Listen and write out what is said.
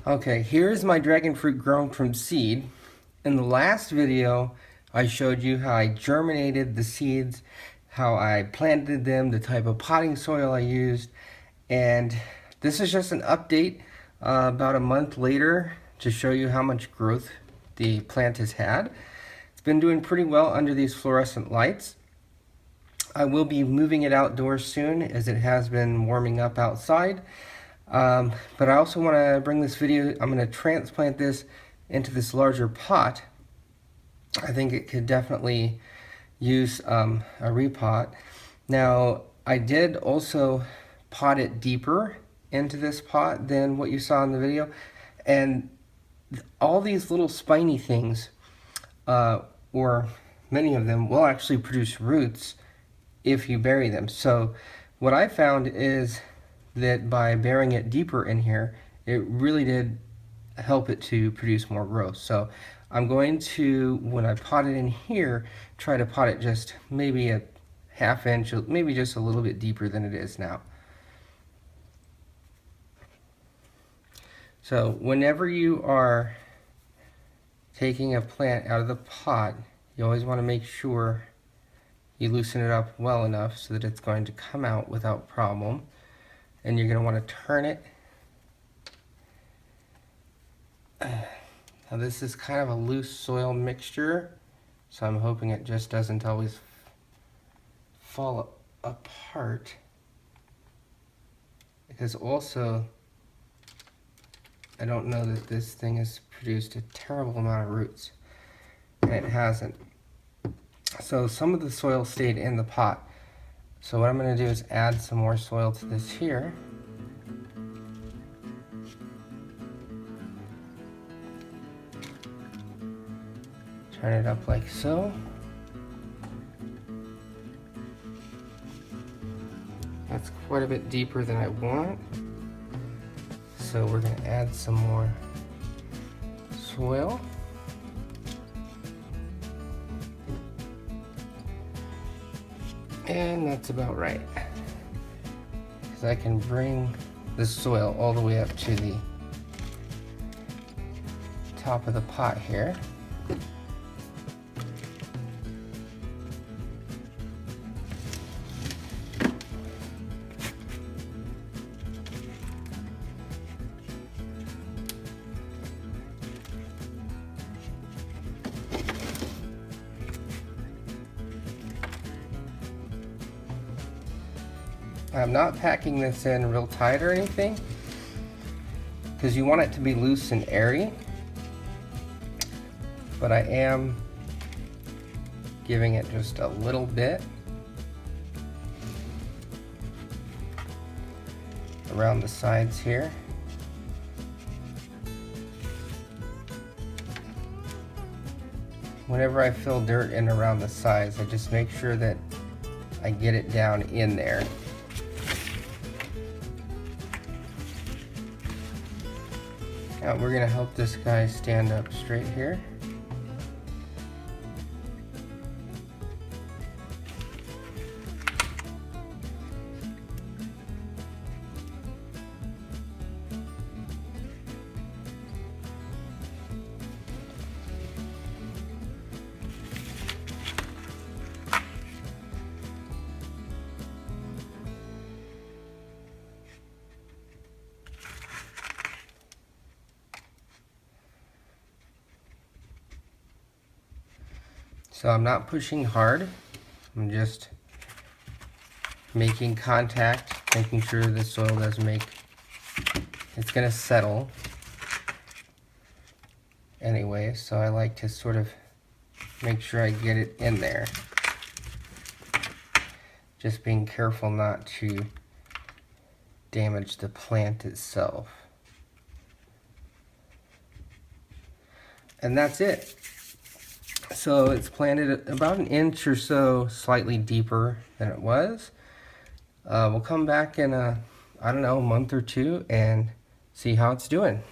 Okay, here's my dragon fruit grown from seed. In the last video, I showed you how I germinated the seeds, how I planted them, the type of potting soil I used, and this is just an update about a month later to show you how much growth the plant has had. It's been doing pretty well under these fluorescent lights. I will be moving it outdoors soon as it has been warming up outside. But I also want to bring this video, I'm going to transplant this into this larger pot. I think it could definitely use a repot. Now, I did also pot it deeper into this pot than what you saw in the video. And all these little spiny things, or many of them, will actually produce roots if you bury them. So what I found is that by burying it deeper in here, it really did help it to produce more growth. So I'm going to, when I pot it in here, try to pot it just maybe a ½ inch, maybe just a little bit deeper than it is now. So whenever you are taking a plant out of the pot, you always want to make sure you loosen it up well enough so that it's going to come out without problem. And you're going to want to turn it. Now this is kind of a loose soil mixture, so I'm hoping it just doesn't always fall apart. Because also, I don't know that this thing has produced a terrible amount of roots, and it hasn't. So some of the soil stayed in the pot. So what I'm going to do is add some more soil to this here. Turn it up like so. That's quite a bit deeper than I want. So we're going to add some more soil. And that's about right. Because I can bring the soil all the way up to the top of the pot here. I'm not packing this in real tight or anything, because you want it to be loose and airy, but I am giving it just a little bit around the sides here. Whenever I fill dirt in around the sides, I just make sure that I get it down in there. Now we're going to help this guy stand up straight here. So I'm not pushing hard, I'm just making contact, making sure the soil doesn't make, it's going to settle anyway, so I like to sort of make sure I get it in there. Just being careful not to damage the plant itself. And that's it. So it's planted about 1 inch or so slightly deeper than it was. We'll come back in I don't know, a month or two and see how it's doing.